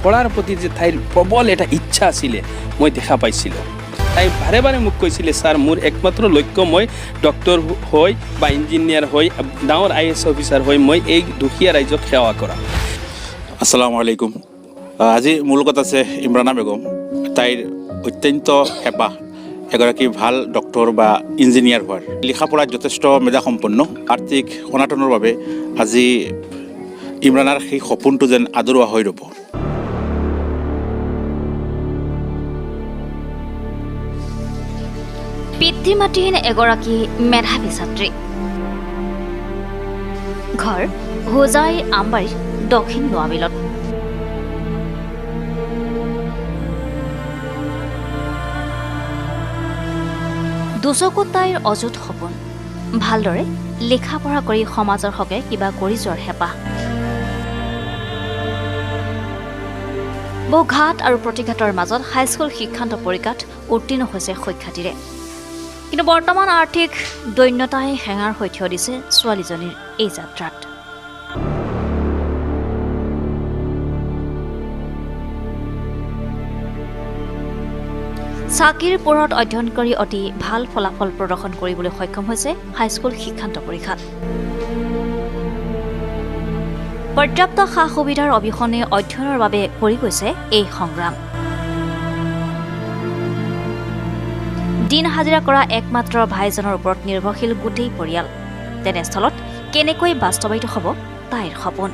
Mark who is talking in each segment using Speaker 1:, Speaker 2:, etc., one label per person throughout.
Speaker 1: পঢ়াৰ প্ৰতি যে তাইৰ প্ৰবল এটা ইচ্ছা আছিলে মই দেখা পাইছিলোঁ। তাই বাৰে বাৰে মোক কৈছিলে ছাৰ মোৰ একমাত্ৰ লক্ষ্য মই ডক্টৰ হৈ বা ইঞ্জিনিয়াৰ হৈ ডাঙৰ IAS অফিচাৰ হৈ মই এই দুখীয়া ৰাইজক সেৱা কৰা।
Speaker 2: আসসালামু আলাইকুম। আজি মোৰ লগত আছে ইমৰানা বেগম। তাইৰ অত্যন্ত হেঁপাহ এগৰাকী ভাল ডক্টৰ বা ইঞ্জিনিয়াৰ হোৱাৰ। লিখা পঢ়াত যথেষ্ট মেধাসম্পন্ন। আৰ্থিক অনাটনৰ বাবে আজি ইমৰানাৰ সেই সপোনটো যেন আদৰোৱা হৈ ৰ'ব।
Speaker 3: পিতৃ মাতৃহীন এগৰাকী মেধাৱী ছাত্ৰী। ঘৰ হোজাই আমবাৰী দক্ষিণ নোৱাবিলত। দুচকুত তাইৰ অযুত সপোন, ভালদৰে লিখা পঢ়া কৰি সমাজৰ হকে কিবা কৰি যোৱাৰ হেঁপাহ। বহু ঘাট আৰু প্ৰতিঘাতৰ মাজত হাইস্কুল শিক্ষান্ত পৰীক্ষাত উত্তীৰ্ণ হৈছে সুখ্যাতিৰে। কিন্তু বৰ্তমান আৰ্থিক দৈন্যতাই হেঙাৰ হৈ থিয় দিছে ছোৱালীজনীৰ এই যাত্ৰাত। চাকিৰ পোহৰত অধ্যয়ন কৰি অতি ভাল ফলাফল প্ৰদৰ্শন কৰিবলৈ সক্ষম হৈছে হাইস্কুল শিক্ষান্ত পৰীক্ষাত। পৰ্যাপ্ত সা সুবিধাৰ অবিহনে অধ্যয়নৰ বাবে কৰি গৈছে এই সংগ্ৰাম। দিন হাজিৰা কৰা একমাত্ৰ ভাইজনৰ ওপৰত নিৰ্ভৰশীল গোটেই পৰিয়াল। তেনেস্থলত কেনেকৈ বাস্তৱায়িত হ'ব তাইৰ সপোন?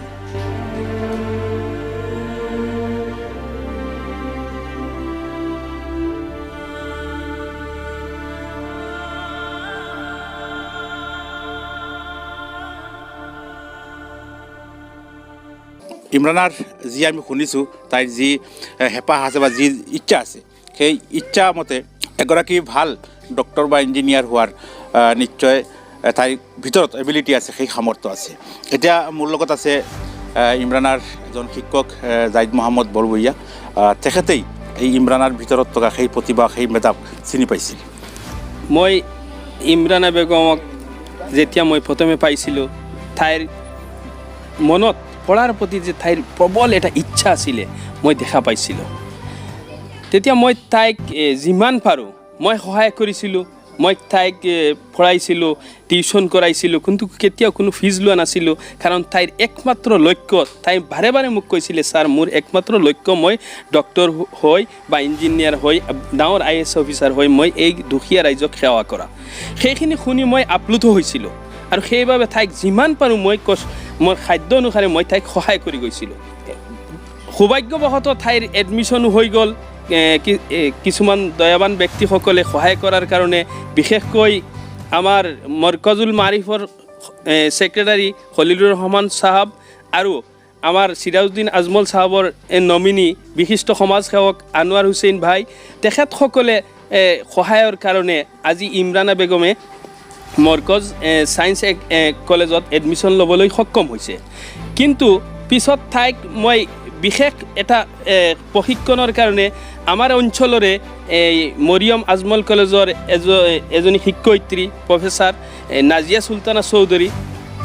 Speaker 2: ইমৰানাৰ যি আমি শুনিছোঁ তাইৰ যি হেঁপাহ আছে বা যি ইচ্ছা আছে সেই ইচ্ছা মতে এগৰাকী ভাল ডক্টৰ বা ইঞ্জিনিয়াৰ হোৱাৰ নিশ্চয় তাইৰ ভিতৰত এবিলিটি আছে, সেই সামৰ্থ্য আছে। এতিয়া মোৰ লগত আছে ইমৰানাৰ এজন শিক্ষক জাহিদ মহম্মদ বৰবৰীয়া। তেখেতেই এই ইমৰানাৰ ভিতৰত থকা সেই প্ৰতিভা সেই মেধাক চিনি পাইছিল।
Speaker 1: মই ইমৰানা বেগমক যেতিয়া মই প্ৰথমে পাইছিলোঁ, তাইৰ মনত পঢ়াৰ প্ৰতি যে তাইৰ প্ৰবল এটা ইচ্ছা আছিলে মই দেখা পাইছিলোঁ। তেতিয়া মই তাইক যিমান পাৰোঁ মই সহায় কৰিছিলোঁ। মই তাইক পঢ়াইছিলোঁ, টিউশ্যন কৰাইছিলোঁ, কিন্তু কেতিয়াও কোনো ফিজ লোৱা নাছিলোঁ। কাৰণ তাইৰ একমাত্ৰ লক্ষ্য, তাই বাৰে বাৰে মোক কৈছিলে ছাৰ মোৰ একমাত্ৰ লক্ষ্য মই ডক্টৰ হৈ বা ইঞ্জিনিয়াৰ হৈ ডাঙৰ IAS অফিচাৰ হৈ মই এই দুখীয়া ৰাইজক সেৱা কৰা। সেইখিনি শুনি মই আপ্লুত হৈছিলোঁ আৰু সেইবাবে তাইক যিমান পাৰোঁ মই খাদ্য অনুসাৰে মই তাইক সহায় কৰি গৈছিলোঁ। সৌভাগ্যবশতঃ তাইৰ এডমিশ্যনো হৈ গ'ল। কিছুমান দয়াৱান ব্যক্তিসকলে সহায় কৰাৰ কাৰণে, বিশেষকৈ আমাৰ মৰকজুল মাৰিফৰ ছেক্ৰেটাৰী খলিলুৰ ৰহমান চাহাব আৰু আমাৰ চিৰাজউদ্দিন আজমল চাহাবৰ নমিনী বিশিষ্ট সমাজসেৱক আনোৱাৰ হুছেইন ভাই, তেখেতসকলে সহায়ৰ কাৰণে আজি ইমৰানা বেগমে মৰকজ ছায়েন্স কলেজত এডমিশ্যন ল'বলৈ সক্ষম হৈছে। কিন্তু পিছত তাইক মই বিশেষ এটা প্ৰশিক্ষণৰ কাৰণে আমাৰ অঞ্চলৰে মৰিয়ম আজমল কলেজৰ এজনী শিক্ষয়িত্ৰী প্ৰফেচাৰ নাজিয়া চুলতানা চৌধুৰী,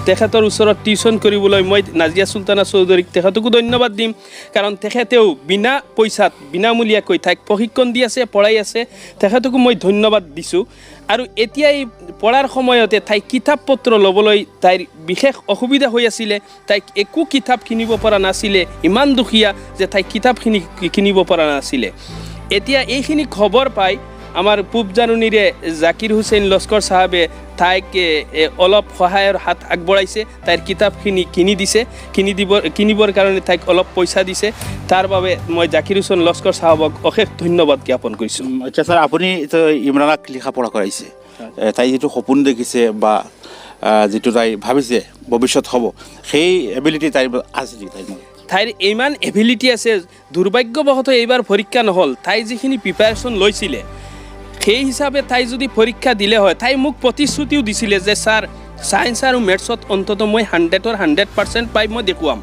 Speaker 1: তেখেতৰ ওচৰত টিউশ্যন কৰিবলৈ মই নাজিয়া চুলতানা চৌধুৰীক তেখেতকো ধন্যবাদ দিম। কাৰণ তেখেতেও বিনা পইচাত বিনামূলীয়াকৈ তাইক প্ৰশিক্ষণ দি আছে, পঢ়াই আছে। তেখেতকো মই ধন্যবাদ দিছোঁ। আৰু এতিয়া এই পঢ়াৰ সময়তে তাইক কিতাপ পত্ৰ ল'বলৈ তাইৰ বিশেষ অসুবিধা হৈ আছিলে। তাইক একো কিতাপ কিনিব পৰা নাছিলে, ইমান দুখীয়া যে তাইক কিতাপখিনি কিনিব পৰা নাছিলে। এতিয়া এইখিনি খবৰ পাই আমাৰ পূব জাননীৰে জাকিৰ হুছেইন লস্কৰ চাহাবে তাইক অলপ সহায়ৰ হাত আগবঢ়াইছে। তাইৰ কিতাপখিনি কিনিবৰ কাৰণে তাইক অলপ পইচা দিছে। তাৰ বাবে মই জাকিৰ হুছেইন লস্কৰ চাহাবক অশেষ ধন্যবাদ জ্ঞাপন কৰিছোঁ।
Speaker 2: আচ্ছা ছাৰ, আপুনি ইমৰানাক লিখা পঢ়া কৰাইছে, তাই যিটো সপোন দেখিছে বা যিটো তাই ভাবিছে ভৱিষ্যত হ'ব, সেই এবিলিটি তাইৰ আছে নেকি?
Speaker 1: তাইৰ ইমান এবিলিটি আছে। দুৰ্ভাগ্যবশতঃ এইবাৰ পৰীক্ষা নহ'ল। তাই যিখিনি প্ৰিপাৰেশ্যন লৈছিলে সেই হিচাপে তাই যদি পৰীক্ষা দিলে হয়, তাই মোক প্ৰতিশ্ৰুতিও দিছিলে যে ছাৰ ছায়েন্স আৰু মেথছত অন্ততঃ মই 100ৰ 100% পাই মই দেখুৱাম,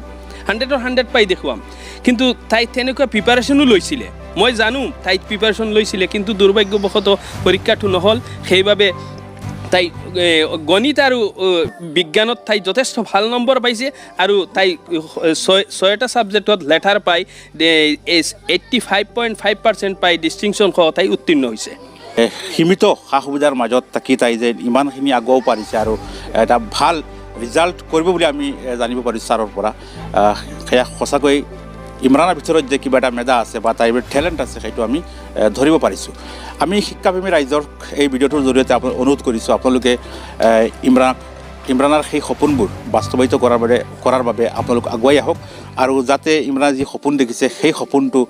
Speaker 1: 100ৰ 100 পাই দেখুৱাম। কিন্তু তাই তেনেকুৱা প্ৰিপাৰেশ্যনো লৈছিলে, মই জানো তাই প্ৰিপাৰেশ্যন লৈছিলে, কিন্তু দুৰ্ভাগ্যবশতঃ পৰীক্ষাটো নহ'ল। সেইবাবে তাই গণিত আৰু বিজ্ঞানত তাই যথেষ্ট ভাল নম্বৰ পাইছে আৰু তাই ছয়টা ছাবজেক্টত লেটাৰ পাই 85.5% পাই ডিষ্টিংশ্যন সহ তাই উত্তীৰ্ণ হৈছে।
Speaker 2: সীমিত সা সুবিধাৰ মাজত থাকি তাই যে ইমানখিনি আগুৱাব পাৰিছে আৰু এটা ভাল ৰিজাল্ট কৰিব বুলি আমি জানিব পাৰিছোঁ ছাৰৰ পৰা। সেয়া সঁচাকৈ ইমৰানৰ ভিতৰত যে কিবা এটা মেধা আছে বা তাইৰ টেলেণ্ট আছে সেইটো আমি ধৰিব পাৰিছোঁ। আমি শিক্ষাপ্ৰেমী ৰাইজৰ এই ভিডিঅ'টোৰ জৰিয়তে অনুৰোধ কৰিছোঁ আপোনালোকে ইমৰানৰ সেই সপোনবোৰ বাস্তৱায়িত কৰাৰ বাবে আপোনালোক আগুৱাই আহক আৰু যাতে ইমৰানে যি সপোন দেখিছে সেই সপোনটো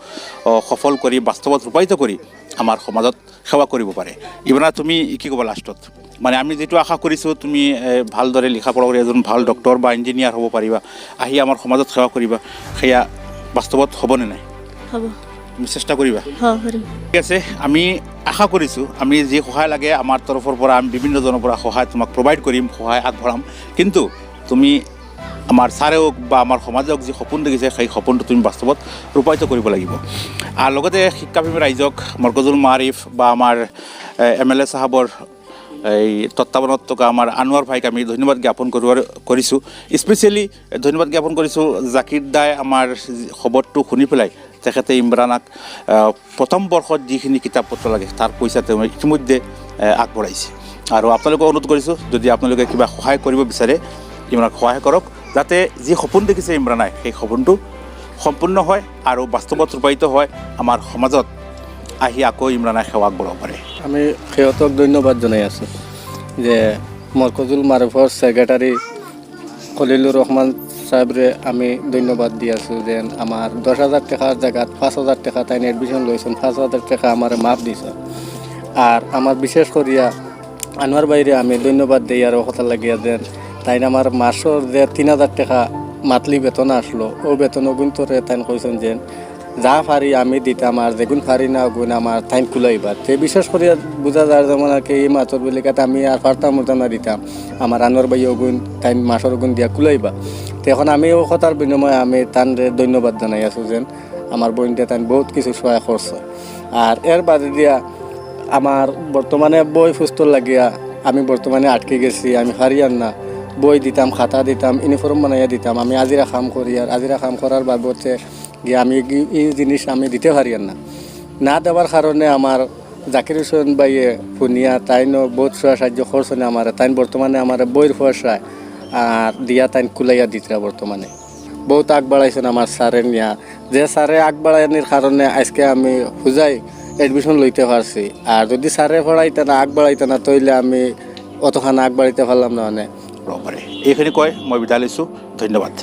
Speaker 2: সফল কৰি বাস্তৱত ৰূপায়িত কৰি আমাৰ সমাজত সেৱা কৰিব পাৰে। ইমৰান, তুমি কি ক'বা লাষ্টত? মানে আমি যিটো আশা কৰিছোঁ তুমি ভালদৰে লিখা পঢ়া কৰি এজন ভাল ডক্টৰ বা ইঞ্জিনিয়াৰ হ'ব পাৰিবা, আহি আমাৰ সমাজত সেৱা কৰিবা, সেয়া বাস্তৱত হ'বনে নাই?
Speaker 4: হ'ব।
Speaker 2: তুমি চেষ্টা কৰিবা?
Speaker 4: কৰিম।
Speaker 2: ঠিক আছে, আমি আশা কৰিছোঁ আমি যি সহায় লাগে আমাৰ তৰফৰ পৰা আমি বিভিন্নজনৰ পৰা সহায় তোমাক প্ৰভাইড কৰিম, সহায় আগবঢ়াম। কিন্তু তুমি আমাৰ ছাৰে হওক বা আমাৰ সমাজে হওক যি সপোন দেখিছে সেই সপোনটো তুমি বাস্তৱত ৰূপায়িত কৰিব লাগিব। আৰু লগতে শিক্ষাপ্ৰেমী ৰাইজক মৰকজুল মাৰিফ বা আমাৰ MLA চাহাবৰ এই তত্বাৱধানত থকা আমাৰ আনোৱাৰ ভাইক আমি ধন্যবাদ জ্ঞাপন কৰিছোঁ। স্পেচিয়েলি ধন্যবাদ জ্ঞাপন কৰিছোঁ জাকিৰ দাই আমাৰ খবৰটো শুনি পেলাই তেখেতে ইমৰানক প্ৰথম বৰ্ষত যিখিনি কিতাপ পত্ৰ লাগে তাৰ পইচা তেওঁ ইতিমধ্যে আগবঢ়াইছে। আৰু আপোনালোকক অনুৰোধ কৰিছোঁ যদি আপোনালোকে কিবা সহায় কৰিব বিচাৰে ইমৰানক সহায় কৰক, যাতে যি সপোন দেখিছে ইমৰানে সেই সপোনটো সম্পূৰ্ণ হয় আৰু বাস্তৱত ৰূপায়িত হয়, আমাৰ সমাজত আহি আকৌ ইমৰানে সেৱা আগবঢ়াব পাৰে।
Speaker 5: আমি সিহঁতক ধন্যবাদ জনাই আছোঁ যে মৰকজুল মাৰিফৰ ছেক্ৰেটাৰী খলিলুৰ ৰহমান চাহেবৰে আমি ধন্যবাদ দি আছোঁ যে আমাৰ 10,000 টাকাৰ জেগাত 5,000 টাকা তাই এডমিশ্যন লৈছোঁ, 5,000 টাকা আমাৰ মাফ দিছে। আর আমার বিশেষ করিয়া আনোয়ার বাইরে আমি ধন্যবাদ দিই আর কথা লাগিয়া দেন তাই আমার মাসর যে 3,000 টাকা মাতলি বেতন আসলো ও বেতন গুণতরে তাই কইছেন যে যা পারি আমি দিতাম আর যেগুন পারি না গুণ আমার তাই কুলাইবার তে বিশেষ করিয়া বোঝা যায় যেমন আর কি এই মাছর বেলিকাতে আমি আর পারতাম না দিতাম আমার আনোয়ার ভাই গুণ তাই মাসর গুণ দিয়া কুলাইবা তো এখন আমি ও কথার বিনিময়ে আমি তান ধন্যবাদ জানাই আছো যে আমার বোনটা তাই বহুত কিছু সহায় করছে। আর এর বাদে দিয়া আমার বর্তমানে বই পুস্তক লাগিয়া আমি বর্তমানে আটকে গেছি, আমি হারিয়ার না বই দিতাম, খাতা দিতাম, ইউনিফর্ম বানাইয়া দিতাম, আমি আজিরা কাম করি আর আজিরা কাম করার বাবদে গিয়ে আমি এই জিনিস আমি দিতে পারিয়ার না দেওয়ার কারণে আমার জাকির হোসেন ভাইয়ে ফুনিয়া তাইনও বহুত সাহায্য করছেন আমার তাইন বর্তমানে আমার বইয়ের পয়সায় আর দিয়া তাইন কুলাইয়া দিতরা বর্তমানে বহুত আগ বাড়াইছেন আমার স্যারে নিয়া যে স্যারে আগ বাড়াইনির কারণে আজকে আমি বুঝাই এডমিশন লইতে পারছি। আর যদি স্যারে পড়াইতে না আগ বাড়াইতে না তইলে আমি অতখান আগ বাড়াইতে পারলাম না। মানে
Speaker 2: এইখিনি কয় মই বিদায় লৈছোঁ, ধন্যবাদ।